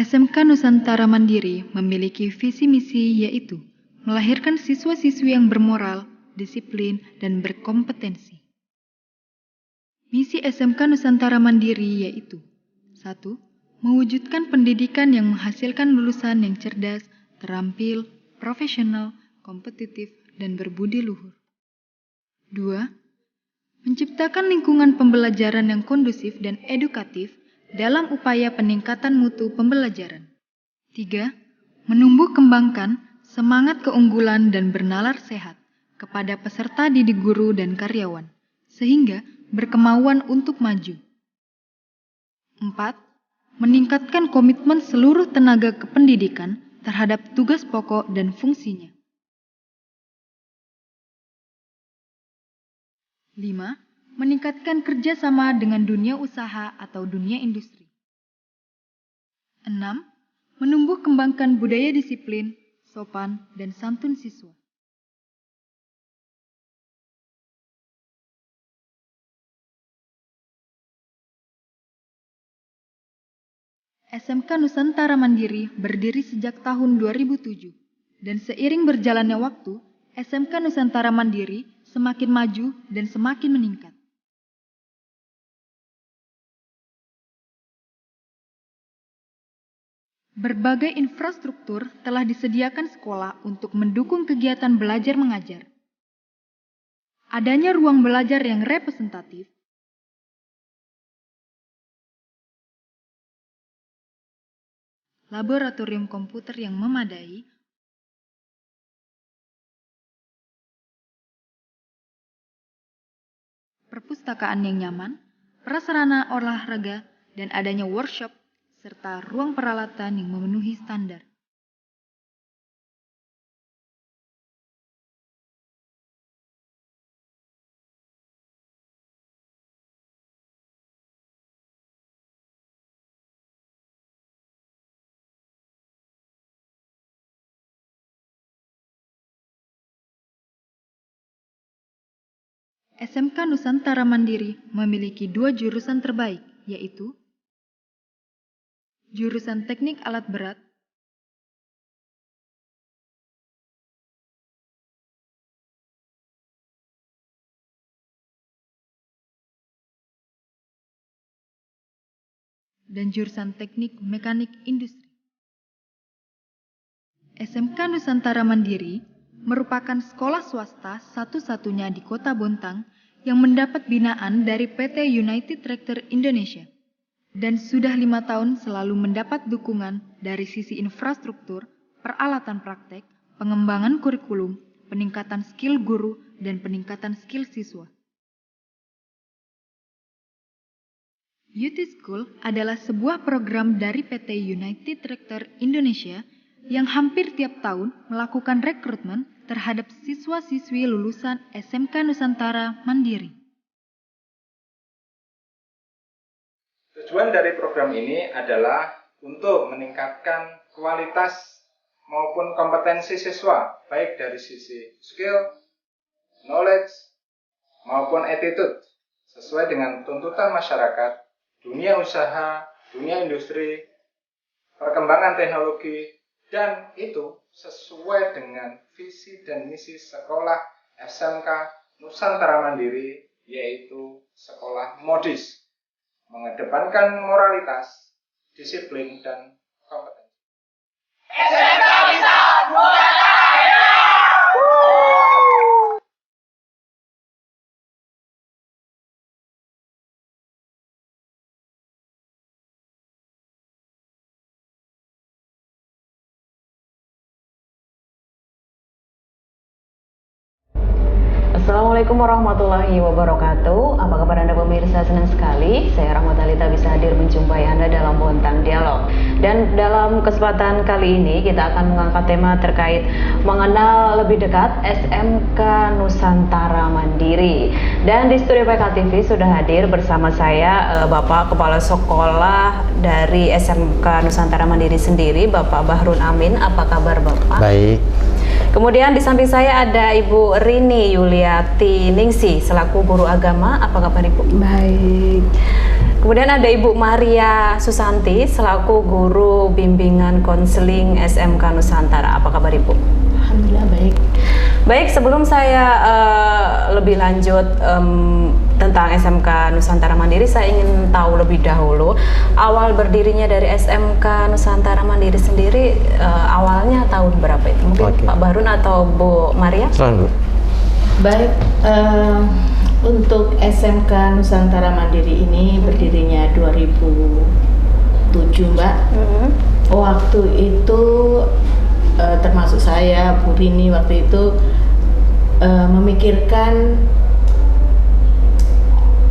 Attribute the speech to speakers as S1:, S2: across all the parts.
S1: SMK Nusantara Mandiri memiliki visi misi yaitu melahirkan siswa-siswi yang bermoral, disiplin, dan berkompetensi. Misi SMK Nusantara Mandiri yaitu 1. Mewujudkan pendidikan yang menghasilkan lulusan yang cerdas, terampil, profesional, kompetitif, dan berbudi luhur. 2. Menciptakan lingkungan pembelajaran yang kondusif dan edukatif dalam upaya peningkatan mutu pembelajaran. 3. Menumbuh kembangkan semangat keunggulan dan bernalar sehat kepada peserta didik guru dan karyawan, sehingga berkemauan untuk maju. 4. Meningkatkan komitmen seluruh tenaga kependidikan terhadap tugas pokok dan fungsinya. 5. Meningkatkan kerjasama dengan dunia usaha atau dunia industri. 6. Menumbuh kembangkan budaya disiplin, sopan, dan santun siswa. SMK Nusantara Mandiri berdiri sejak tahun 2007, dan seiring berjalannya waktu, SMK Nusantara Mandiri semakin maju dan semakin meningkat. Berbagai infrastruktur telah disediakan sekolah untuk mendukung kegiatan belajar mengajar. Adanya ruang belajar yang representatif, laboratorium komputer yang memadai, perpustakaan yang nyaman, prasarana olahraga, dan adanya workshop serta ruang peralatan yang memenuhi standar. SMK Nusantara Mandiri memiliki 2 jurusan terbaik, yaitu jurusan Teknik Alat Berat dan jurusan Teknik Mekanik Industri. SMK Nusantara Mandiri merupakan sekolah swasta satu-satunya di Kota Bontang yang mendapat binaan dari PT United Tractor Indonesia dan sudah 5 tahun selalu mendapat dukungan dari sisi infrastruktur, peralatan praktek, pengembangan kurikulum, peningkatan skill guru, dan peningkatan skill siswa. Youth School adalah sebuah program dari PT United Tractor Indonesia yang hampir tiap tahun melakukan rekrutmen terhadap siswa-siswi lulusan SMK Nusantara Mandiri.
S2: Tujuan dari program ini adalah untuk meningkatkan kualitas maupun kompetensi siswa, baik dari sisi skill, knowledge, maupun attitude, sesuai dengan tuntutan masyarakat, dunia usaha, dunia industri, perkembangan teknologi, dan itu sesuai dengan visi dan misi sekolah SMK Nusantara Mandiri, yaitu sekolah modis, mengedepankan moralitas, disiplin, dan kompetensi.
S3: SMK bisa Nusantara.
S4: Assalamualaikum warahmatullahi wabarakatuh. Apa kabar Anda pemirsa? Senang sekali saya Rahmat Alita bisa hadir menjumpai Anda dalam Bontang Dialog. Dan dalam kesempatan kali ini kita akan mengangkat tema terkait mengenal lebih dekat SMK Nusantara Mandiri. Dan di studio PKTV sudah hadir bersama saya Bapak Kepala Sekolah dari SMK Nusantara Mandiri sendiri, Bapak Bahrun Amin. Apa kabar Bapak?
S5: Baik.
S4: Kemudian di samping saya ada Ibu Rini Yuliati Ningsih selaku guru agama. Apa kabar Ibu?
S6: Baik.
S4: Kemudian ada Ibu Maria Susanti selaku guru bimbingan konseling SMK Nusantara. Apa kabar Ibu?
S5: Alhamdulillah baik.
S4: Baik, sebelum saya lebih lanjut tentang SMK Nusantara Mandiri, saya ingin tahu lebih dahulu awal berdirinya dari SMK Nusantara Mandiri sendiri, awalnya tahun berapa itu? Mungkin Pak Barun atau Bu Maria?
S6: Selamat Bu.
S5: Baik, untuk SMK Nusantara Mandiri ini berdirinya 2007 Mbak. Waktu itu termasuk saya, Bu Rini waktu itu memikirkan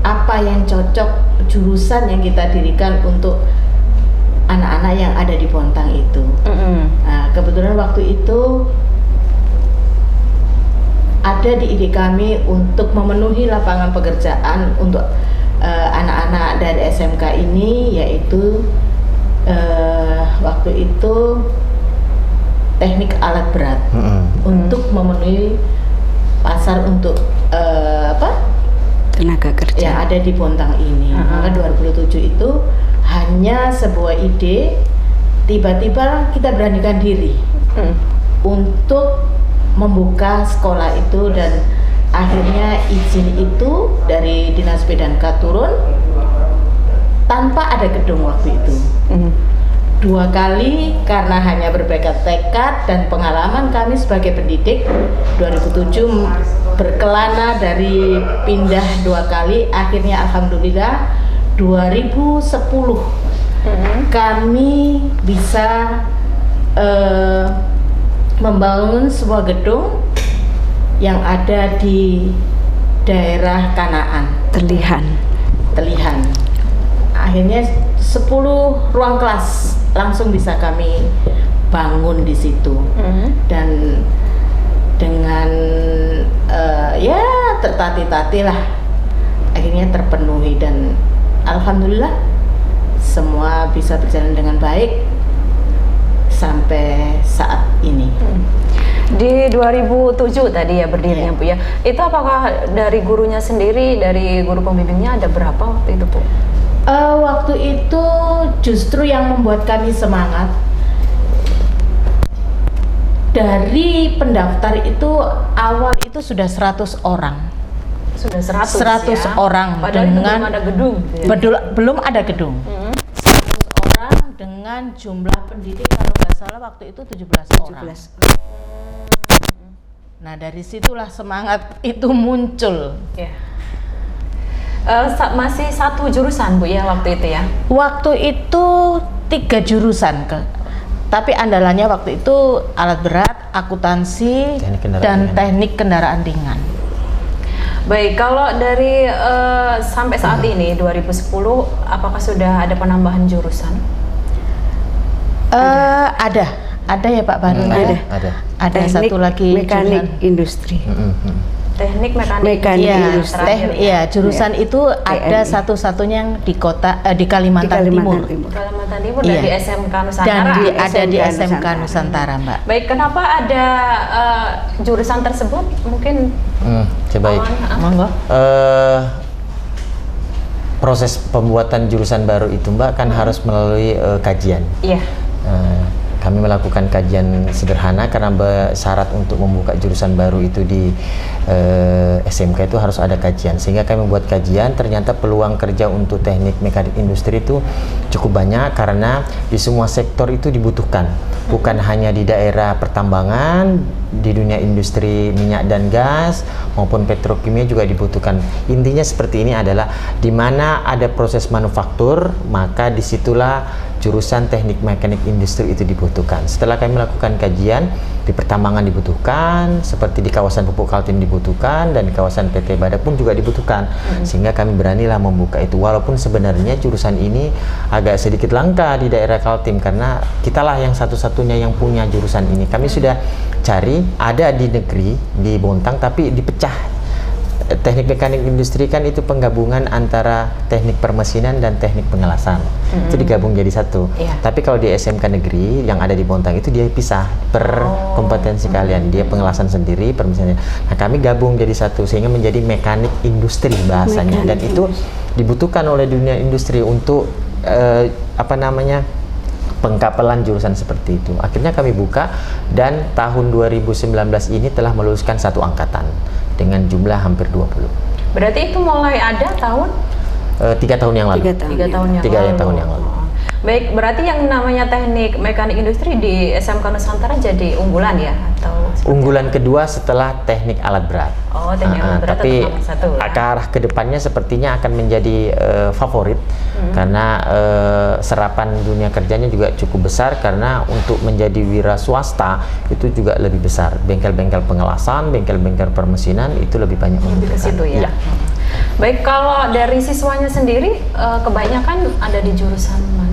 S5: apa yang cocok jurusan yang kita dirikan untuk anak-anak yang ada di Bontang itu. Nah, kebetulan waktu itu ada di ide kami untuk memenuhi lapangan pekerjaan untuk anak-anak dari SMK ini, yaitu waktu itu teknik alat berat untuk memenuhi pasar untuk
S7: tenaga kerja
S5: yang ada di Bontang ini. Maka 2007 itu hanya sebuah ide, tiba-tiba kita beranikan diri untuk membuka sekolah itu, dan akhirnya izin itu dari Dinas P&K turun tanpa ada gedung waktu itu. 2 kali karena hanya berbakat tekad dan pengalaman kami sebagai pendidik. 2007 berkelana dari pindah 2 kali, akhirnya alhamdulillah 2010 kami bisa membangun sebuah gedung yang ada di daerah Kanaan, Telihan. Akhirnya 10 ruang kelas langsung bisa kami bangun di situ. Dan dengan ya tertati-tati lah akhirnya terpenuhi, dan alhamdulillah semua bisa berjalan dengan baik sampai saat ini.
S4: Di 2007 tadi ya berdirinya Bu ya. Itu apakah dari gurunya sendiri, dari guru pembimbingnya ada berapa waktu itu Bu?
S5: Waktu itu justru yang membuat kami semangat, dari pendaftar itu awal itu sudah 100 orang.
S4: Sudah 100
S5: ya?
S4: orang. Padahal
S5: dengan
S4: itu belum ada gedung.
S5: Belum ada gedung. 100 orang dengan jumlah pendidik kalau nggak salah waktu itu 17 orang. Nah, dari situlah semangat itu muncul.
S4: Ya. Masih satu jurusan Bu ya waktu itu ya?
S5: Waktu itu 3 jurusan tapi andalannya waktu itu alat berat, akuntansi, dan teknik kendaraan ringan.
S4: Baik, kalau dari sampai saat ini 2010, apakah sudah ada penambahan jurusan?
S5: Ada ya Pak Barun. Ada satu lagi
S7: mekanik industri.
S4: Teknik mekanik
S7: industri.
S5: Jurusan itu ada satu-satunya yang di Kalimantan Timur.
S4: Kalimantan Timur dan di SMK Nusantara.
S5: Dan ada di SMK Nusantara, Mbak.
S4: Baik, kenapa ada jurusan tersebut? Mungkin
S6: baik.
S5: Monggo.
S6: Proses pembuatan jurusan baru itu Mbak kan harus melalui kajian.
S4: Iya.
S6: Kami melakukan kajian sederhana karena syarat untuk membuka jurusan baru itu di SMK itu harus ada kajian, sehingga kami membuat kajian. Ternyata peluang kerja untuk teknik mekanik industri itu cukup banyak karena di semua sektor itu dibutuhkan, bukan hanya di daerah pertambangan, di dunia industri minyak dan gas maupun petrokimia juga dibutuhkan. Intinya seperti ini adalah di mana ada proses manufaktur, maka disitulah jurusan teknik mekanik industri itu dibutuhkan. Setelah kami melakukan kajian, di pertambangan dibutuhkan, seperti di kawasan Pupuk Kaltim dibutuhkan, dan di kawasan PT Badak pun juga dibutuhkan. Sehingga kami beranilah membuka itu, walaupun sebenarnya jurusan ini agak sedikit langka di daerah Kaltim karena kitalah yang satu-satunya yang punya jurusan ini. Kami sudah cari, ada di negeri, di Bontang, tapi dipecah. Teknik mekanik industri kan itu penggabungan antara teknik permesinan dan teknik pengelasan. Itu digabung jadi satu. Tapi kalau di SMK negeri yang ada di Bontang itu dia pisah per kompetensi kalian. Dia pengelasan sendiri, permesinan. Nah, kami gabung jadi satu sehingga menjadi mekanik industri bahasanya. Dan itu dibutuhkan oleh dunia industri untuk pengkapelan jurusan seperti itu. Akhirnya kami buka dan tahun 2019 ini telah meluluskan 1 angkatan dengan jumlah hampir 20.
S4: Berarti itu mulai ada tahun?
S6: 3 tahun yang lalu.
S4: 3 tahun yang lalu. Baik, berarti yang namanya teknik mekanik industri di SMK Nusantara jadi unggulan ya? Atau
S6: unggulan kedua setelah teknik alat berat.
S4: Oh, teknik alat berat
S6: tapi
S4: satu,
S6: ke arah kedepannya sepertinya akan menjadi favorit karena serapan dunia kerjanya juga cukup besar, karena untuk menjadi wira swasta itu juga lebih besar. Bengkel-bengkel pengelasan, bengkel-bengkel permesinan itu lebih banyak
S4: lebih ke situ ya. Baik, kalau dari siswanya sendiri kebanyakan ada di jurusan mana?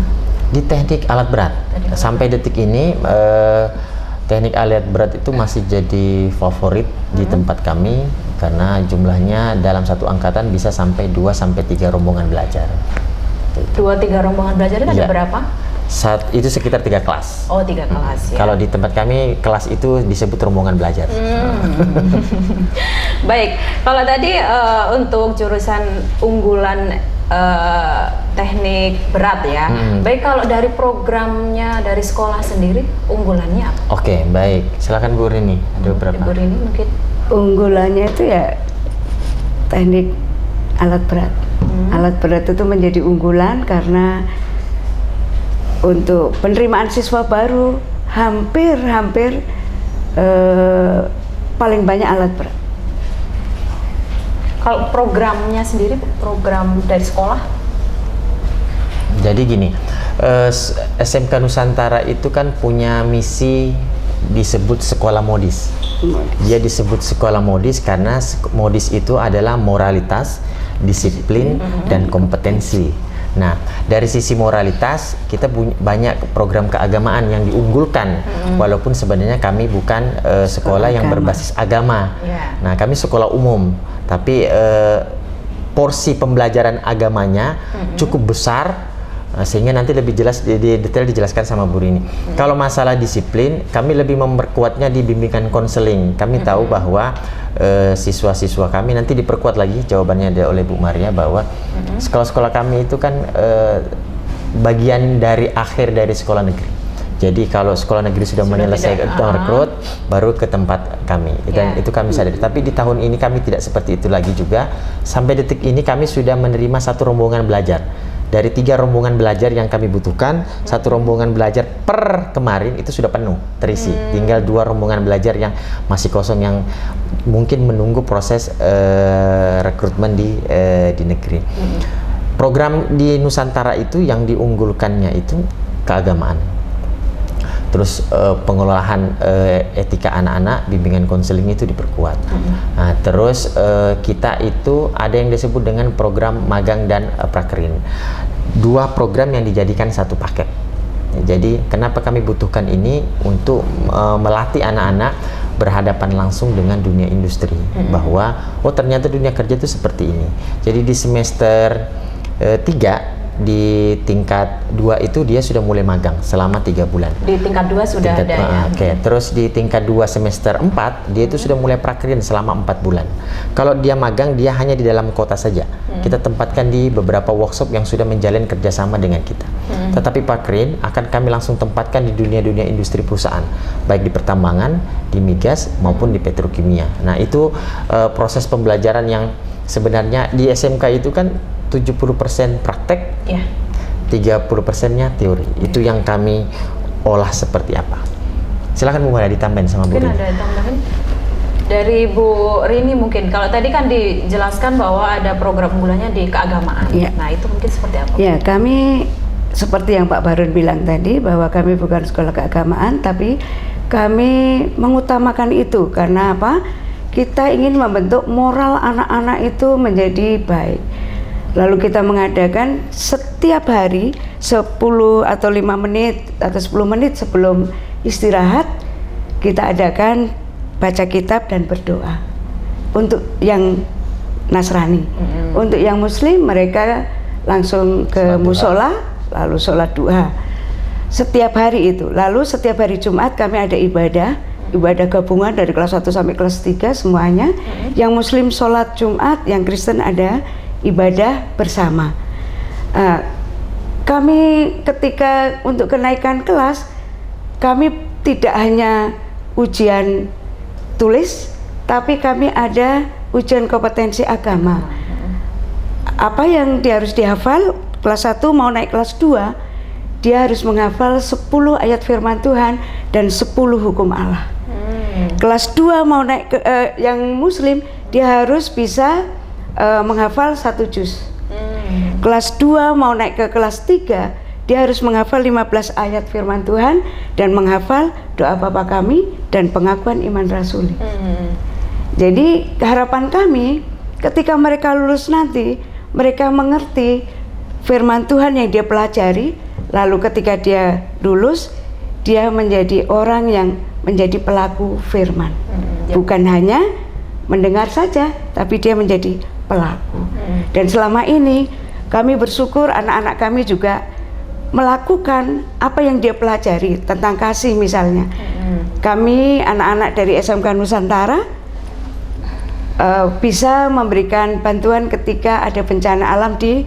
S6: Di teknik alat berat. Sampai detik ini teknik alat berat itu masih jadi favorit di tempat kami, karena jumlahnya dalam 1 angkatan bisa sampai 2-3 rombongan belajar.
S4: 2-3 rombongan belajar itu ada berapa?
S6: Itu sekitar 3 kelas.
S4: Oh, 3 kelas ya.
S6: Kalau di tempat kami kelas itu disebut rombongan belajar.
S4: Baik, kalau tadi untuk jurusan unggulan teknik berat ya. Baik, kalau dari programnya dari sekolah sendiri unggulannya apa?
S6: Oke, baik. Silakan Bu Rini. Ada beberapa.
S4: Bu Rini mungkin.
S7: Unggulannya itu ya teknik alat berat. Alat berat itu menjadi unggulan karena untuk penerimaan siswa baru hampir paling banyak alat berat.
S4: Kalau programnya sendiri, program dari sekolah?
S6: Jadi gini, SMK Nusantara itu kan punya misi disebut sekolah modis. Dia disebut sekolah modis karena modis itu adalah moralitas, disiplin, dan kompetensi. Nah, dari sisi moralitas kita punya banyak program keagamaan yang diunggulkan, walaupun sebenarnya kami bukan sekolah yang berbasis agama. Nah, kami sekolah umum, tapi porsi pembelajaran agamanya cukup besar, sehingga nanti lebih jelas detail dijelaskan sama Bu Rini. Kalau masalah disiplin, kami lebih memperkuatnya di bimbingan konseling. Kami tahu bahwa siswa-siswa kami nanti diperkuat lagi jawabannya oleh Bu Maria, bahwa sekolah-sekolah kami itu kan bagian dari akhir dari sekolah negeri. Jadi kalau sekolah negeri sudah menyelesaikan rekrut, baru ke tempat kami. Dan itu kami sadari. Tapi di tahun ini kami tidak seperti itu lagi juga. Sampai detik ini kami sudah menerima 1 rombongan belajar. Dari 3 rombongan belajar yang kami butuhkan, 1 rombongan belajar per kemarin itu sudah penuh, terisi. Tinggal 2 rombongan belajar yang masih kosong, yang mungkin menunggu proses rekrutmen di negeri. Program di Nusantara itu yang diunggulkannya itu keagamaan. Terus pengelolaan etika anak-anak, bimbingan konseling itu diperkuat. Nah, terus kita itu ada yang disebut dengan program magang dan prakerin. 2 program yang dijadikan 1 paket. Jadi kenapa kami butuhkan ini? Untuk melatih anak-anak berhadapan langsung dengan dunia industri, bahwa oh ternyata dunia kerja itu seperti ini. Jadi di semester 3 di tingkat 2 itu dia sudah mulai magang selama 3 bulan.
S4: Di tingkat 2 sudah ada ya.
S6: Oke. Terus di tingkat 2 semester 4 dia itu sudah mulai prakerin selama 4 bulan. Kalau dia magang, dia hanya di dalam kota saja. Kita tempatkan di beberapa workshop yang sudah menjalin kerjasama dengan kita. Tetapi prakerin akan kami langsung tempatkan di dunia-dunia industri perusahaan, baik di pertambangan, di migas maupun di petrokimia. Nah, itu proses pembelajaran yang sebenarnya di SMK itu kan 70% praktek, 30%-nya teori. Itu yang kami olah seperti apa. Silakan Bu Maria ditambahin sama Bu Rini.
S4: Mungkin ada tambahan dari Bu Rini mungkin. Kalau tadi kan dijelaskan bahwa ada program unggulannya di keagamaan. Nah, itu mungkin seperti apa?
S7: Ya, kami seperti yang Pak Barun bilang tadi, bahwa kami bukan sekolah keagamaan, tapi kami mengutamakan itu. Karena apa? Kita ingin membentuk moral anak-anak itu menjadi baik. Lalu kita mengadakan setiap hari 10 atau 5 menit atau 10 menit sebelum istirahat, kita adakan baca kitab dan berdoa. Untuk yang Nasrani. Untuk yang Muslim, mereka langsung ke musola, lalu sholat duha. Setiap hari itu. Lalu setiap hari Jumat kami ada ibadah gabungan dari kelas 1 sampai kelas 3 semuanya. Yang Muslim sholat Jumat, yang Kristen ada ibadah bersama. Kami ketika untuk kenaikan kelas, kami tidak hanya ujian tulis, tapi kami ada ujian kompetensi agama. Apa yang dia harus dihafal, kelas 1 mau naik kelas 2, dia harus menghafal 10 ayat firman Tuhan dan 10 hukum Allah. Kelas 2 mau naik ke yang muslim, dia harus bisa menghafal 1 juz. Kelas 2 mau naik ke kelas 3, dia harus menghafal 15 ayat firman Tuhan dan menghafal doa Bapa kami dan pengakuan iman rasuli. Jadi harapan kami ketika mereka lulus nanti, mereka mengerti firman Tuhan yang dia pelajari, lalu ketika dia lulus, dia menjadi orang yang menjadi pelaku firman. Bukan hanya mendengar saja, tapi dia menjadi pelaku. Dan selama ini kami bersyukur anak-anak kami juga melakukan apa yang dia pelajari tentang kasih misalnya. Kami anak-anak dari SMK Nusantara bisa memberikan bantuan ketika ada bencana alam di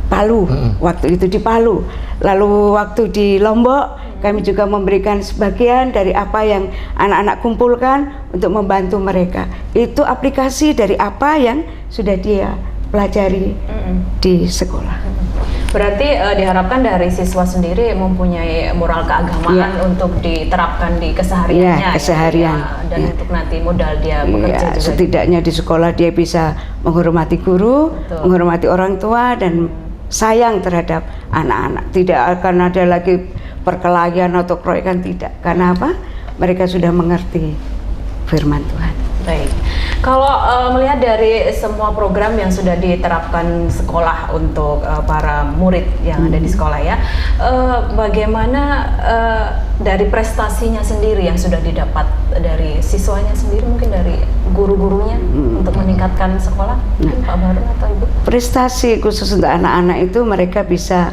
S7: Palu, waktu itu di Palu. Lalu waktu di Lombok, kami juga memberikan sebagian dari apa yang anak-anak kumpulkan untuk membantu mereka. Itu aplikasi dari apa yang sudah dia pelajari di sekolah.
S4: Berarti diharapkan dari siswa sendiri mempunyai moral keagamaan untuk diterapkan di kesehariannya.
S7: Keseharian.
S4: Dan untuk nanti modal dia bekerja juga.
S7: Setidaknya di sekolah dia bisa menghormati guru, menghormati orang tua, dan sayang terhadap anak-anak. Tidak akan ada lagi perkelahian atau keroyokan, tidak. Karena apa? Mereka sudah mengerti firman Tuhan.
S4: Baik. Kalau melihat dari semua program yang sudah diterapkan sekolah untuk para murid yang ada di sekolah ya, bagaimana dari prestasinya sendiri yang sudah didapat dari siswanya sendiri, mungkin dari guru-gurunya untuk meningkatkan sekolah, mungkin Pak Barun atau Ibu?
S7: Prestasi khusus untuk anak-anak itu mereka bisa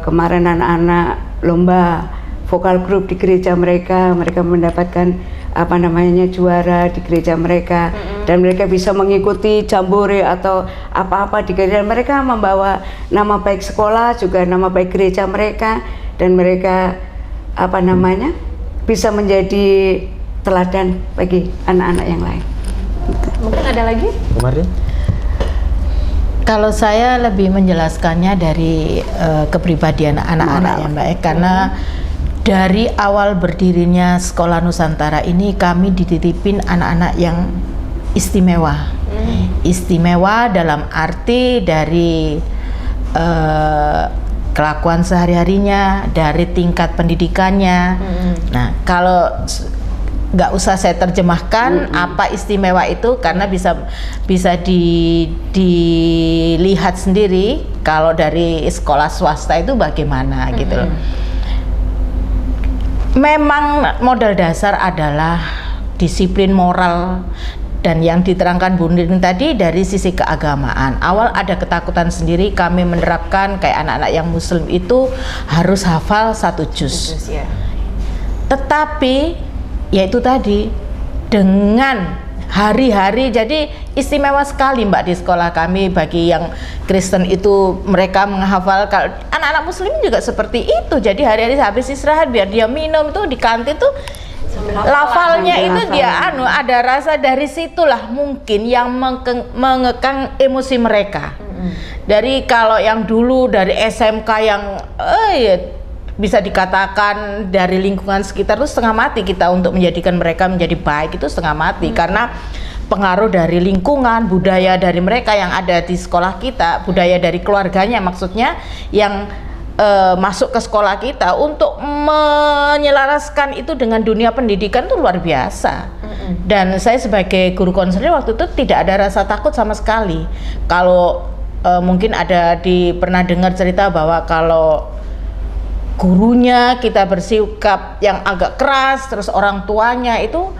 S7: kemarin anak-anak lomba vokal grup di gereja mereka mendapatkan juara di gereja mereka, dan mereka bisa mengikuti jambore atau apa-apa di gereja. Mereka membawa nama baik sekolah juga nama baik gereja mereka, dan mereka bisa menjadi teladan bagi anak-anak yang lain.
S4: Mungkin ada lagi?
S6: Kemarin?
S5: Kalau saya lebih menjelaskannya dari kepribadian anak-anak ya Mbak, karena dari awal berdirinya Sekolah Nusantara ini kami dititipin anak-anak yang istimewa. Istimewa dalam arti dari kelakuan sehari-harinya, dari tingkat pendidikannya. Nah, kalau nggak usah saya terjemahkan apa istimewa itu, karena bisa dilihat sendiri kalau dari sekolah swasta itu bagaimana gitu loh. Memang modal dasar adalah disiplin moral, dan yang diterangkan Bu Nining tadi dari sisi keagamaan. Awal ada ketakutan sendiri, kami menerapkan kayak anak-anak yang muslim itu harus hafal 1 juz. Tetapi ya itu tadi, dengan hari-hari, jadi istimewa sekali Mbak di sekolah kami. Bagi yang Kristen itu mereka menghafal, kalau anak-anak muslim juga seperti itu. Jadi hari-hari habis istirahat biar dia minum tuh di kantin tuh lafalnya itu dia ada rasa, dari situlah mungkin yang mengekang emosi mereka. Dari kalau yang dulu dari SMK yang bisa dikatakan dari lingkungan sekitar itu setengah mati kita untuk menjadikan mereka menjadi baik, itu setengah mati karena pengaruh dari lingkungan, budaya dari mereka yang ada di sekolah kita, budaya dari keluarganya maksudnya yang masuk ke sekolah kita untuk menyelaraskan itu dengan dunia pendidikan itu luar biasa. Dan saya sebagai guru konseling waktu itu tidak ada rasa takut sama sekali. Kalau mungkin pernah dengar cerita bahwa kalau gurunya kita bersikap yang agak keras, terus orang tuanya itu,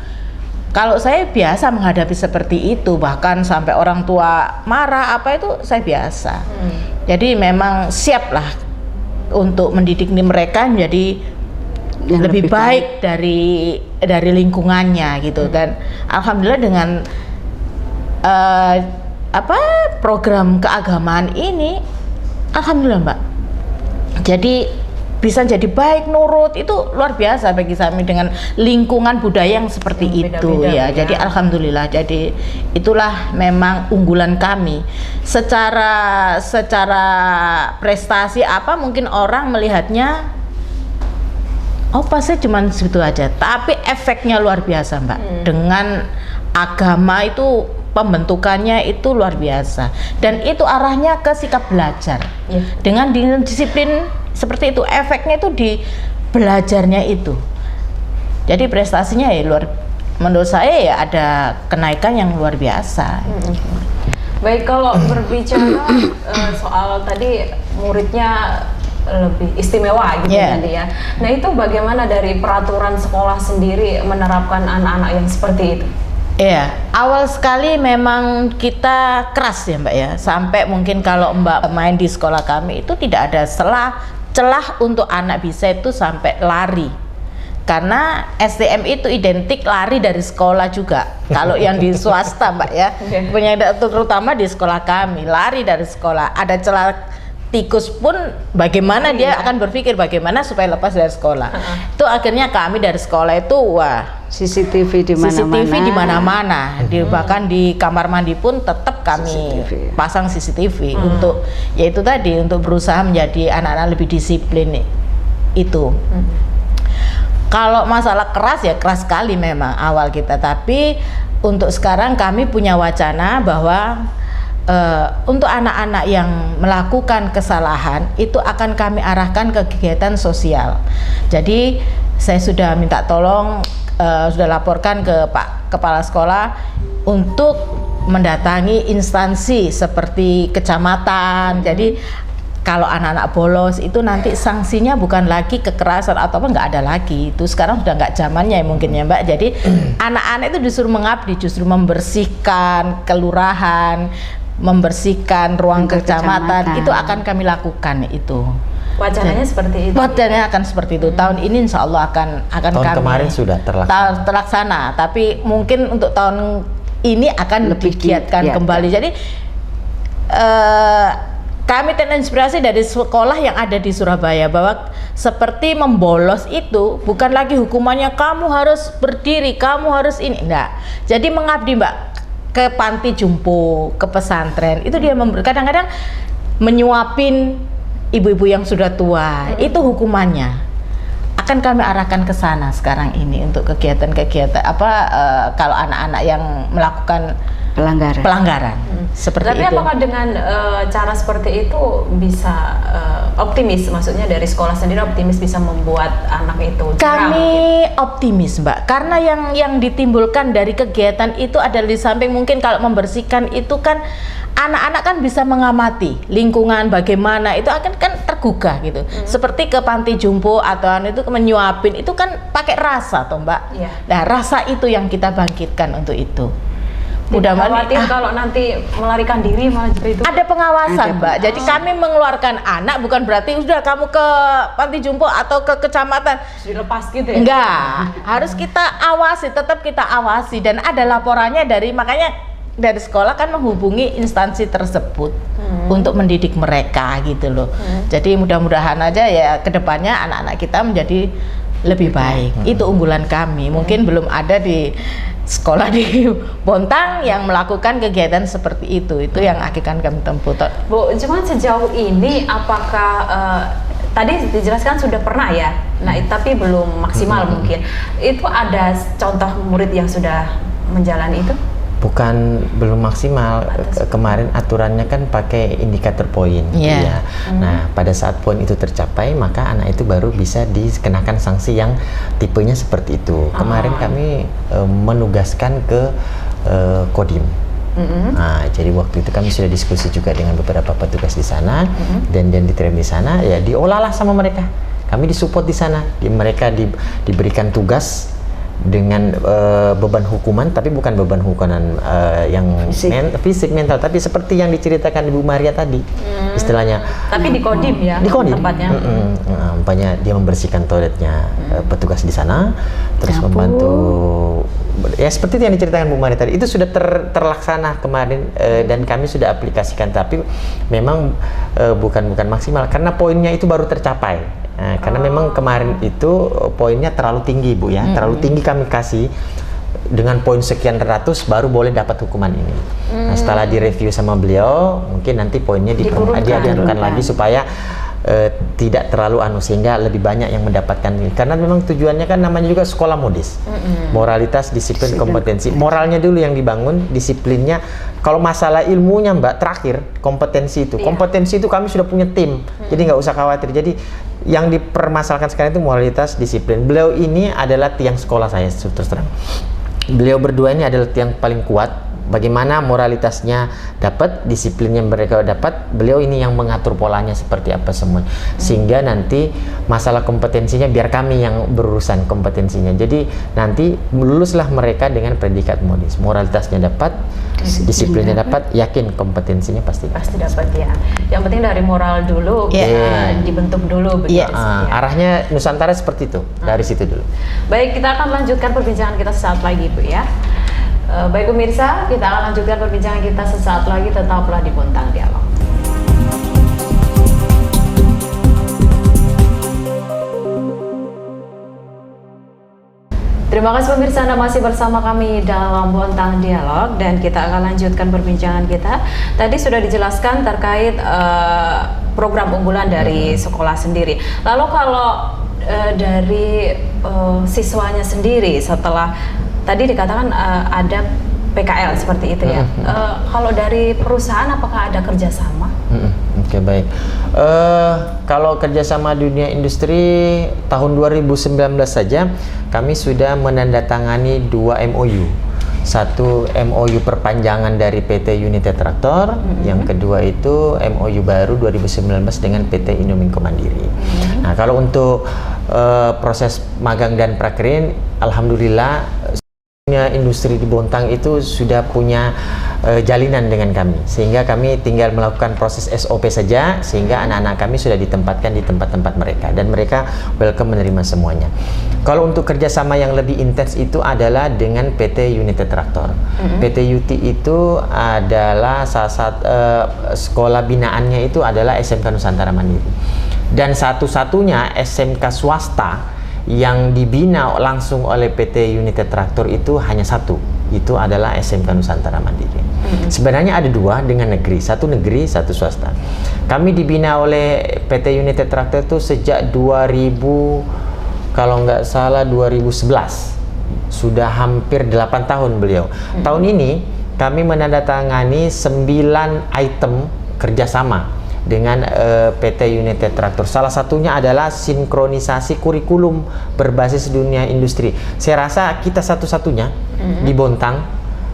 S5: kalau saya biasa menghadapi seperti itu, bahkan sampai orang tua marah apa itu saya biasa. Jadi memang siaplah untuk mendidik mereka menjadi yang lebih baik dari lingkungannya gitu. Dan alhamdulillah dengan program keagamaan ini, alhamdulillah Mbak. Jadi bisa jadi baik, nurut, itu luar biasa bagi kami dengan lingkungan budaya yang seperti itu ya. Jadi alhamdulillah, jadi itulah memang unggulan kami. Secara prestasi mungkin orang melihatnya pasnya cuma segitu aja, tapi efeknya luar biasa Mbak. Dengan agama itu pembentukannya itu luar biasa, dan itu arahnya ke sikap belajar. Dengan disiplin seperti itu, efeknya itu di belajarnya itu. Jadi prestasinya ya menurut saya ya ada kenaikan yang luar biasa.
S4: Baik, kalau berbicara soal tadi muridnya lebih istimewa gitu nanti ya. Nah, itu bagaimana dari peraturan sekolah sendiri menerapkan anak-anak yang seperti itu?
S5: Iya, awal sekali memang kita keras ya Mbak ya. Sampai mungkin kalau Mbak main di sekolah kami itu tidak ada celah untuk anak bisa itu sampai lari. Karena STM itu identik lari dari sekolah juga. Kalau yang di swasta Mbak ya, terutama di sekolah kami, lari dari sekolah. Ada celah tikus pun bagaimana dia akan berpikir bagaimana supaya lepas dari sekolah. Itu akhirnya kami dari sekolah itu
S7: CCTV di mana-mana.
S5: Bahkan di kamar mandi pun tetap kami pasang CCTV untuk yaitu tadi untuk berusaha menjadi anak-anak lebih disiplin itu. Kalau masalah keras ya keras sekali memang awal kita, tapi untuk sekarang kami punya wacana bahwa untuk anak-anak yang melakukan kesalahan itu akan kami arahkan ke kegiatan sosial. Jadi saya sudah minta tolong, sudah laporkan ke Pak Kepala Sekolah untuk mendatangi instansi seperti kecamatan. Jadi kalau anak-anak bolos itu nanti sanksinya bukan lagi kekerasan atau nggak ada lagi. Itu sekarang sudah nggak zamannya mungkin ya Mbak. Jadi anak-anak itu disuruh mengabdi, justru membersihkan kelurahan, membersihkan ruang kecamatan, itu akan kami lakukan itu.
S4: Wacananya seperti itu.
S5: Wacananya akan seperti itu. Tahun ini insya Allah akan
S6: tahun
S5: kami
S6: kemarin sudah
S5: terlaksana, tapi mungkin untuk tahun ini akan lebih digiatkan kembali. Jadi kami terinspirasi dari sekolah yang ada di Surabaya bahwa seperti membolos itu bukan lagi hukumannya kamu harus berdiri, kamu harus ini, enggak. Jadi mengabdi Mbak ke panti jompo, ke pesantren, itu dia kadang-kadang menyuapin ibu-ibu yang sudah tua, itu hukumannya. Akan kami arahkan ke sana sekarang ini untuk kegiatan-kegiatan kalau anak-anak yang melakukan pelanggaran seperti
S4: tapi
S5: itu.
S4: Apakah dengan cara seperti itu bisa optimis, maksudnya dari sekolah sendiri optimis bisa membuat anak itu
S5: kami optimis Mbak, karena yang ditimbulkan dari kegiatan itu adalah di samping mungkin kalau membersihkan itu kan anak-anak kan bisa mengamati lingkungan bagaimana, itu akan kan tergugah gitu. Seperti ke panti jompo atau itu menyuapin itu kan pakai rasa toh Mbak. Nah rasa itu yang kita bangkitkan untuk itu.
S4: Khawatir kalau nanti melarikan diri malah seperti itu. Ada
S5: pengawasan Mbak. Jadi kami mengeluarkan anak bukan berarti sudah kamu ke panti jompo atau ke kecamatan
S4: dilepas gitu ya.
S5: Enggak, harus kita awasi, tetap kita awasi dan ada laporannya makanya dari sekolah kan menghubungi instansi tersebut untuk mendidik mereka gitu loh. Jadi mudah-mudahan aja ya kedepannya anak-anak kita menjadi lebih baik. Itu unggulan kami. Mungkin belum ada di sekolah di Bontang yang melakukan kegiatan seperti itu yang akan kami tempuh.
S4: Bu, cuman sejauh ini apakah tadi dijelaskan sudah pernah ya, tapi belum maksimal mungkin. Itu ada contoh murid yang sudah menjalani itu?
S6: Bukan belum maksimal. Kemarin aturannya kan pakai indikator poin. Ya. Nah, pada saat poin itu tercapai, maka anak itu baru bisa dikenakan sanksi yang tipenya seperti itu. Kemarin kami menugaskan ke Kodim. Nah, jadi waktu itu kami sudah diskusi juga dengan beberapa petugas di sana dan diterima di sana, ya diolahlah sama mereka. Kami disupport di sana. Mereka diberikan tugas dengan beban hukuman, tapi bukan beban hukuman yang fisik, mental, tapi seperti yang diceritakan Ibu Maria tadi, istilahnya.
S4: Tapi di Kodim ya,
S6: di Kodim
S4: tempatnya.
S6: Umpamanya dia membersihkan toiletnya petugas di sana, terus membantu ya seperti yang diceritakan Bu Mari tadi, itu sudah terlaksana kemarin dan kami sudah aplikasikan, tapi memang bukan maksimal karena poinnya itu baru tercapai. Karena memang kemarin itu poinnya terlalu tinggi Bu ya, terlalu tinggi kami kasih. Dengan poin sekian ratus baru boleh dapat hukuman ini. Nah, setelah direview sama beliau, mungkin nanti poinnya dianurkan lagi supaya tidak terlalu sehingga lebih banyak yang mendapatkan ini. Karena memang tujuannya kan namanya juga sekolah modis. Moralitas, disiplin, kompetensi. Moralnya dulu yang dibangun, disiplinnya. Kalau masalah ilmunya Mbak, terakhir kompetensi itu. Kompetensi itu kami sudah punya tim, jadi nggak usah khawatir. Jadi yang dipermasalahkan sekarang itu moralitas, disiplin. Beliau ini adalah tiang sekolah saya, terus terang. Beliau berdua ini adalah tiang paling kuat. Bagaimana moralitasnya dapat, disiplinnya mereka dapat, beliau ini yang mengatur polanya seperti apa semua. Sehingga nanti masalah kompetensinya biar kami yang berurusan kompetensinya. Jadi nanti luluslah mereka dengan predikat modis. Moralitasnya dapat, disiplinnya dapat, yakin kompetensinya pasti
S4: dapat ya. Yang penting dari moral dulu, dibentuk dulu begitu.
S6: Arahnya Nusantara seperti itu, dari situ dulu.
S4: Baik, kita akan lanjutkan perbincangan kita sesaat lagi Bu ya. Baik pemirsa, kita akan lanjutkan perbincangan kita sesaat lagi, tetaplah di Bontang Dialog. Terima kasih pemirsa, Anda masih bersama kami dalam Bontang Dialog dan kita akan lanjutkan perbincangan kita. Tadi sudah dijelaskan terkait program unggulan dari sekolah sendiri. Lalu kalau dari siswanya sendiri setelah tadi dikatakan ada PKL seperti itu ya. Kalau dari perusahaan apakah ada kerjasama?
S6: Oke, baik. Kalau kerjasama dunia industri tahun 2019 saja kami sudah menandatangani 2 MOU. Satu MOU perpanjangan dari PT United Tractor, yang kedua itu MOU baru 2019 dengan PT Indominco Mandiri. Nah, kalau untuk proses magang dan prakerin, alhamdulillah industri di Bontang itu sudah punya jalinan dengan kami, sehingga kami tinggal melakukan proses SOP saja, sehingga anak-anak kami sudah ditempatkan di tempat-tempat mereka dan mereka welcome menerima semuanya. Kalau untuk kerjasama yang lebih intens itu adalah dengan PT United Tractor. PT UT itu adalah salah satu sekolah binaannya itu adalah SMK Nusantara Mandiri, dan satu-satunya SMK swasta yang dibina langsung oleh PT United Tractor itu hanya satu, itu adalah SMK Nusantara Mandiri. Sebenarnya ada 2 dengan negeri, satu swasta. Kami dibina oleh PT United Tractor itu sejak 2000, kalau nggak salah 2011, sudah hampir 8 tahun beliau. Tahun ini kami menandatangani 9 item kerjasama dengan PT United Tractor. Salah satunya adalah sinkronisasi kurikulum berbasis dunia industri. Saya rasa kita satu-satunya di Bontang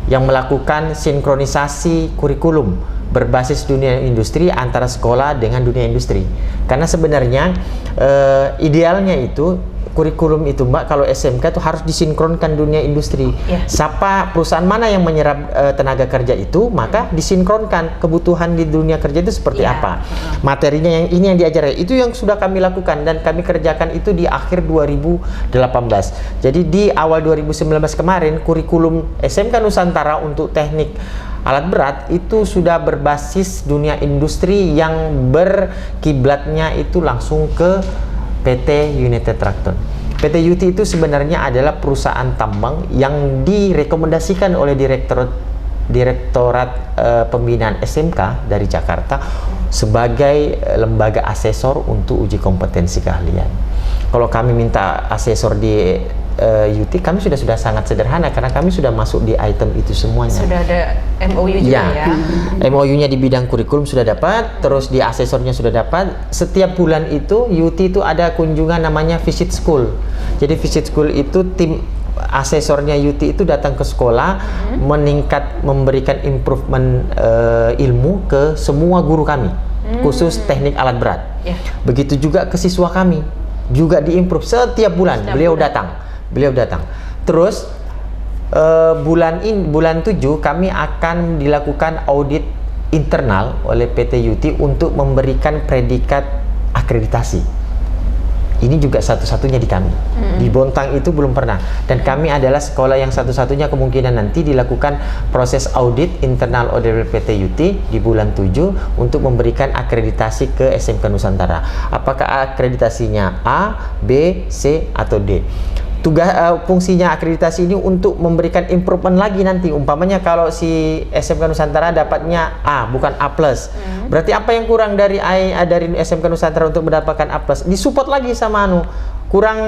S6: yang melakukan sinkronisasi kurikulum berbasis dunia industri antara sekolah dengan dunia industri. Karena sebenarnya idealnya itu kurikulum itu Mbak, kalau SMK itu harus disinkronkan dunia industri. Siapa perusahaan mana yang menyerap tenaga kerja itu, maka disinkronkan kebutuhan di dunia kerja itu seperti apa. Materinya yang ini yang diajarkan, itu yang sudah kami lakukan dan kami kerjakan itu di akhir 2018. Jadi di awal 2019 kemarin kurikulum SMK Nusantara untuk teknik alat berat itu sudah berbasis dunia industri yang berkiblatnya itu langsung ke PT United Tractor. PT UT itu sebenarnya adalah perusahaan tambang yang direkomendasikan oleh Direktorat Pembinaan SMK dari Jakarta sebagai lembaga asesor untuk uji kompetensi keahlian. Kalau kami minta asesor di UT, kami sudah sangat sederhana karena kami sudah masuk di item itu semuanya.
S4: Sudah ada MOU juga ya.
S6: MOU-nya di bidang kurikulum sudah dapat, terus di asesornya sudah dapat. Setiap bulan itu UT itu ada kunjungan namanya visit school. Jadi visit school itu tim asesornya UT itu datang ke sekolah, memberikan improvement ilmu ke semua guru kami, khusus teknik alat berat. Begitu juga ke siswa kami, juga diimprove setiap bulan. Beliau datang. Terus bulan 7 kami akan dilakukan audit internal oleh PT UT untuk memberikan predikat akreditasi. Ini juga satu-satunya di kami. Di Bontang itu belum pernah. Dan kami adalah sekolah yang satu-satunya kemungkinan nanti dilakukan proses audit internal audit PT UT di bulan 7 untuk memberikan akreditasi ke SMK Nusantara. Apakah akreditasinya A, B, C, atau D? Tugas fungsinya akreditasi ini untuk memberikan improvement lagi nanti. Umpamanya kalau si SMK Nusantara dapatnya A bukan A+. Berarti apa yang kurang dari dari SMK Nusantara untuk mendapatkan A+? Disupport lagi sama kurang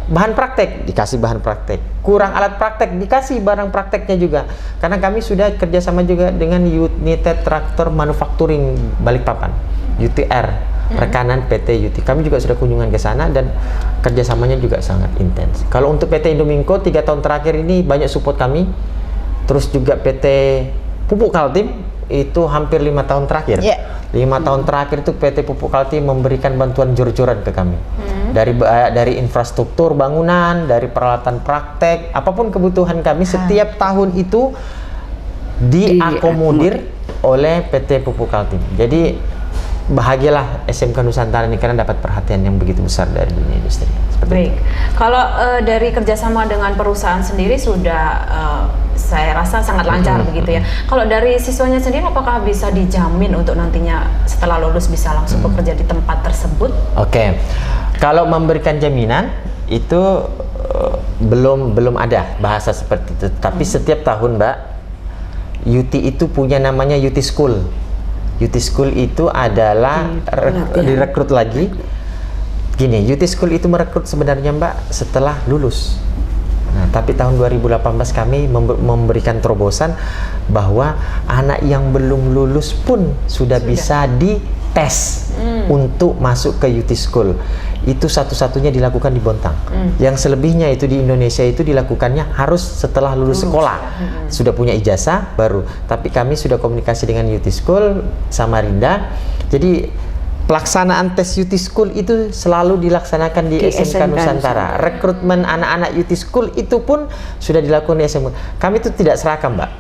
S6: bahan praktek, dikasih bahan praktek. Kurang alat praktek, dikasih barang prakteknya juga. Karena kami sudah kerjasama juga dengan United Tractor Manufacturing Balikpapan, UTR. Rekanan PT UT. Kami juga sudah kunjungan ke sana dan kerjasamanya juga sangat intens. Kalau untuk PT Indominco 3 tahun terakhir ini banyak support kami. Terus juga PT Pupuk Kaltim itu hampir 5 tahun terakhir. 5 tahun terakhir itu PT Pupuk Kaltim memberikan bantuan jor-joran ke kami. Dari infrastruktur bangunan, dari peralatan praktek, apapun kebutuhan kami setiap tahun itu diakomodir oleh PT Pupuk Kaltim. Jadi bahagialah SMK Nusantara ini karena dapat perhatian yang begitu besar dari dunia industri.
S4: Baik, kalau dari kerjasama dengan perusahaan sendiri sudah saya rasa sangat lancar begitu ya. Kalau dari siswanya sendiri apakah bisa dijamin untuk nantinya setelah lulus bisa langsung bekerja di tempat tersebut?
S6: Oke, kalau memberikan jaminan itu belum ada bahasa seperti itu. Tapi setiap tahun Mbak, UT itu punya namanya UT School. UT School itu adalah direkrut lagi. Gini, UT School itu merekrut sebenarnya Mbak setelah lulus. Nah, tapi tahun 2018 kami memberikan terobosan bahwa anak yang belum lulus pun sudah bisa dites untuk masuk ke UT School. Itu satu-satunya dilakukan di Bontang. Yang selebihnya itu di Indonesia itu dilakukannya harus setelah lulus sekolah. Sudah punya ijazah baru. Tapi kami sudah komunikasi dengan UT School Samarinda. Jadi pelaksanaan tes UT School itu selalu dilaksanakan di SMK Nusantara. Rekrutmen anak-anak UT School itu pun sudah dilakukan di SMK. Kami itu tidak seragam, Mbak.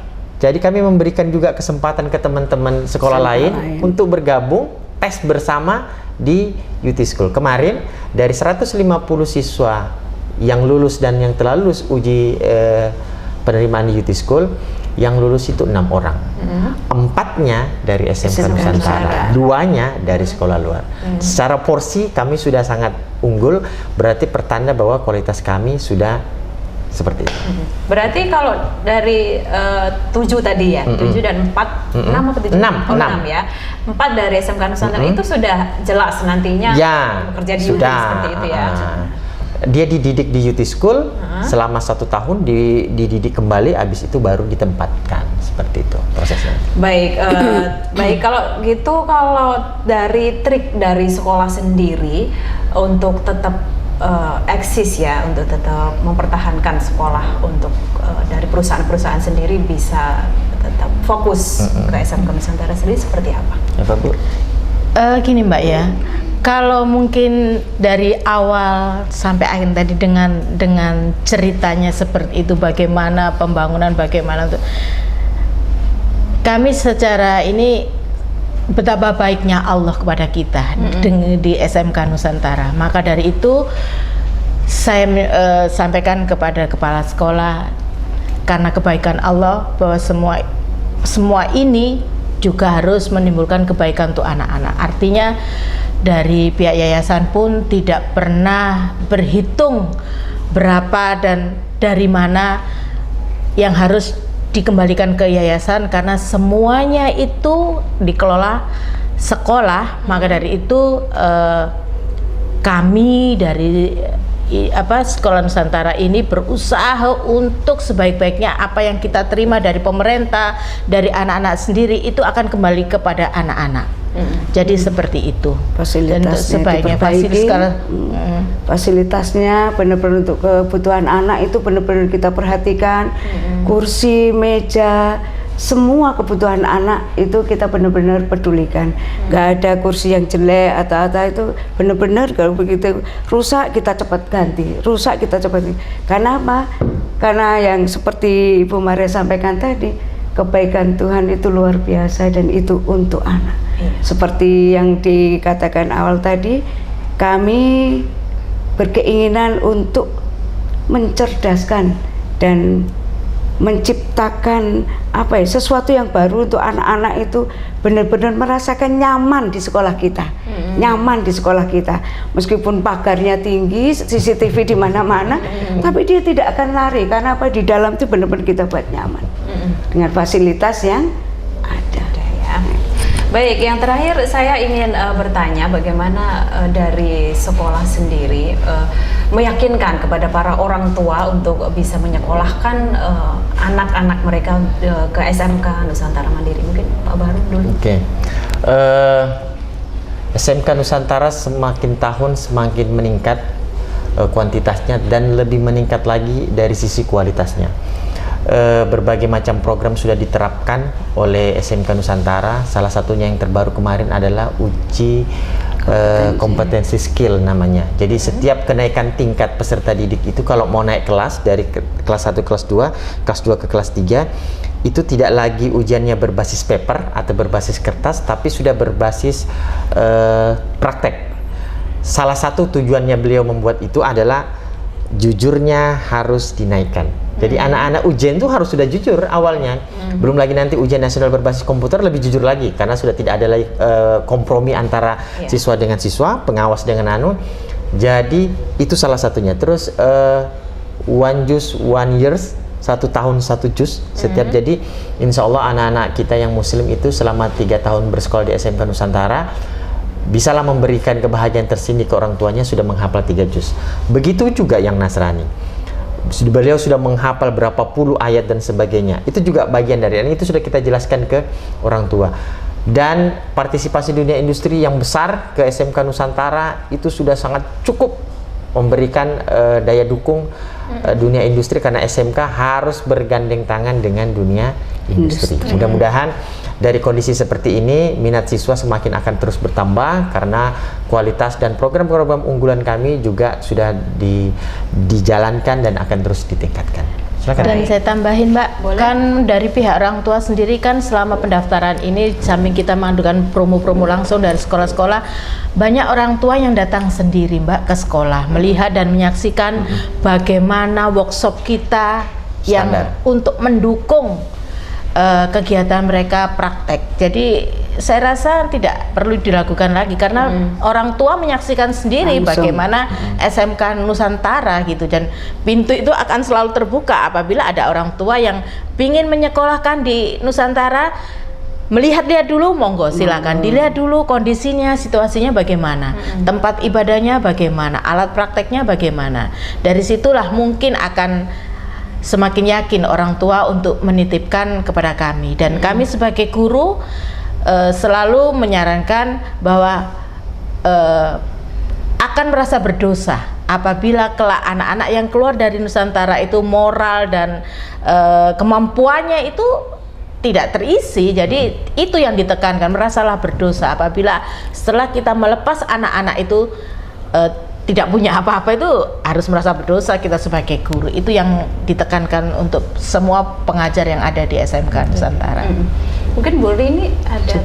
S6: Jadi kami memberikan juga kesempatan ke teman-teman sekolah lain untuk bergabung tes bersama di UT School. Kemarin dari 150 siswa yang lulus dan yang telah lulus uji penerimaan di UT School, yang lulus itu 6 orang. 4-nya dari SMK Nusantara, 2-nya dari sekolah luar. Secara porsi kami sudah sangat unggul, berarti pertanda bahwa kualitas kami sudah seperti itu.
S4: Berarti kalau dari 7 tadi ya, 7 dan 4, 6 atau 7? 6 ya. 4 dari SMK Nusantara itu sudah jelas nantinya bekerja di UT seperti itu ya.
S6: Dia dididik di UT School selama 1 tahun, dididik kembali, habis itu baru ditempatkan, seperti itu prosesnya.
S4: Baik, baik kalau gitu, kalau dari trik dari sekolah sendiri untuk tetap eksis ya, untuk tetap mempertahankan sekolah untuk dari perusahaan-perusahaan sendiri bisa tetap fokus ke SMK Nusantara sendiri seperti apa?
S6: Ya Pak Bu?
S5: Gini Mbak ya, kalau mungkin dari awal sampai akhir tadi dengan ceritanya seperti itu, bagaimana pembangunan, bagaimana untuk kami secara ini, betapa baiknya Allah kepada kita di SMK Nusantara. Maka dari itu saya sampaikan kepada kepala sekolah, karena kebaikan Allah bahwa semua ini juga harus menimbulkan kebaikan untuk anak-anak. Artinya dari pihak yayasan pun tidak pernah berhitung berapa dan dari mana yang harus dikembalikan ke yayasan, karena semuanya itu dikelola sekolah. Maka dari itu kami dari Sekolah Nusantara ini berusaha untuk sebaik-baiknya apa yang kita terima dari pemerintah, dari anak-anak sendiri itu akan kembali kepada anak-anak. Jadi seperti itu.
S7: Fasilitasnya diperbaiki, fasilitasnya benar-benar untuk kebutuhan anak itu benar-benar kita perhatikan. Kursi, meja, semua kebutuhan anak itu kita benar-benar pedulikan. Gak ada kursi yang jelek atau itu, benar-benar kalau begitu rusak kita cepat ganti, rusak kita cepat ganti. Karena apa? Karena yang seperti Ibu Maria sampaikan tadi, kebaikan Tuhan itu luar biasa dan itu untuk anak. Seperti yang dikatakan awal tadi, kami berkeinginan untuk mencerdaskan dan menciptakan sesuatu yang baru untuk anak-anak itu benar-benar merasakan nyaman di sekolah kita, nyaman di sekolah kita. Meskipun pagarnya tinggi, CCTV di mana-mana, tapi dia tidak akan lari karena di dalam itu benar-benar kita buat nyaman dengan fasilitas yang ada.
S4: Baik, yang terakhir saya ingin bertanya bagaimana dari sekolah sendiri meyakinkan kepada para orang tua untuk bisa menyekolahkan anak-anak mereka ke SMK Nusantara Mandiri. Mungkin Pak Baru dulu.
S6: Oke. SMK Nusantara semakin tahun semakin meningkat kuantitasnya dan lebih meningkat lagi dari sisi kualitasnya. Berbagai macam program sudah diterapkan oleh SMK Nusantara. Salah satunya yang terbaru kemarin adalah uji kompetensi skill namanya. Jadi setiap kenaikan tingkat peserta didik itu kalau mau naik kelas dari kelas 1 kelas 2, kelas 2 ke kelas 3 itu tidak lagi ujiannya berbasis paper atau berbasis kertas, tapi sudah berbasis praktek. Salah satu tujuannya beliau membuat itu adalah jujurnya harus dinaikkan. Jadi anak-anak ujian itu harus sudah jujur awalnya. Belum lagi nanti ujian nasional berbasis komputer lebih jujur lagi karena sudah tidak ada lagi kompromi antara siswa dengan siswa, pengawas dengan anu. Jadi itu salah satunya. Terus one juz one years, 1 tahun 1 juz setiap. Jadi insya Allah anak-anak kita yang muslim itu selama 3 tahun bersekolah di SMK Nusantara bisalah memberikan kebahagiaan tersendiri ke orang tuanya sudah menghafal 3 juz. Begitu juga yang Nasrani. Beliau sudah menghafal berapa puluh ayat dan sebagainya. Itu juga bagian dari, dan itu sudah kita jelaskan ke orang tua. Dan partisipasi dunia industri yang besar ke SMK Nusantara itu sudah sangat cukup memberikan daya dukung dunia industri, karena SMK harus bergandeng tangan dengan dunia industri. Mudah-mudahan dari kondisi seperti ini minat siswa semakin akan terus bertambah karena kualitas dan program-program unggulan kami juga sudah dijalankan dan akan terus ditingkatkan. Silakan.
S5: Dan saya tambahin Mbak, kan dari pihak orang tua sendiri kan selama pendaftaran ini samping kita mengadakan promo-promo langsung dari sekolah-sekolah, banyak orang tua yang datang sendiri Mbak ke sekolah melihat dan menyaksikan bagaimana workshop kita yang untuk mendukung kegiatan mereka praktek. Jadi saya rasa tidak perlu dilakukan lagi karena orang tua menyaksikan sendiri bagaimana SMK Nusantara gitu, dan pintu itu akan selalu terbuka apabila ada orang tua yang ingin menyekolahkan di Nusantara. Melihat-lihat dulu, monggo silakan dilihat dulu kondisinya, situasinya bagaimana, tempat ibadahnya bagaimana, alat prakteknya bagaimana. Dari situlah mungkin akan semakin yakin orang tua untuk menitipkan kepada kami. Dan kami sebagai guru selalu menyarankan bahwa akan merasa berdosa apabila kelak anak-anak yang keluar dari Nusantara itu moral dan kemampuannya itu tidak terisi. Jadi itu yang ditekankan, merasalah berdosa apabila setelah kita melepas anak-anak itu tidak punya apa-apa, itu harus merasa berdosa kita sebagai guru. Itu yang ditekankan untuk semua pengajar yang ada di SMK Nusantara.
S4: Mungkin Bu Rini ada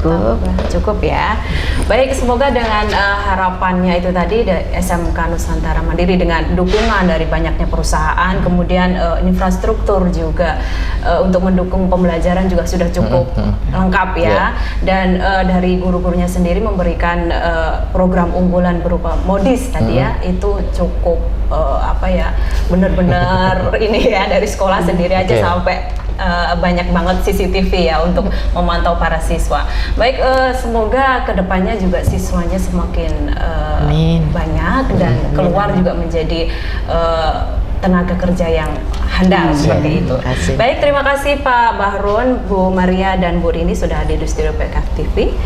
S4: cukup ya. Baik, semoga dengan harapannya itu tadi SMK Nusantara Mandiri dengan dukungan dari banyaknya perusahaan, kemudian infrastruktur juga untuk mendukung pembelajaran juga sudah cukup lengkap ya. Dan dari guru-gurunya sendiri memberikan program unggulan berupa modis tadi ya, itu cukup benar-benar ini ya, dari sekolah sendiri aja sampai banyak banget CCTV ya untuk memantau para siswa. Baik, semoga kedepannya juga siswanya semakin banyak dan keluar juga menjadi tenaga kerja yang handal seperti itu. Baik, terima kasih Pak Bahrun, Bu Maria dan Bu Rini sudah hadir di studio PKF TV.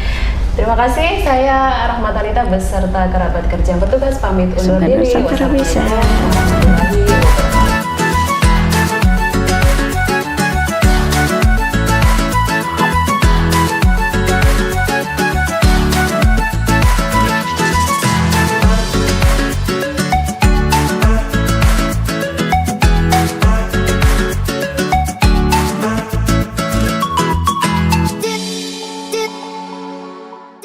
S4: Terima kasih, saya Rahmatalita beserta kerabat kerja yang bertugas pamit undur diri.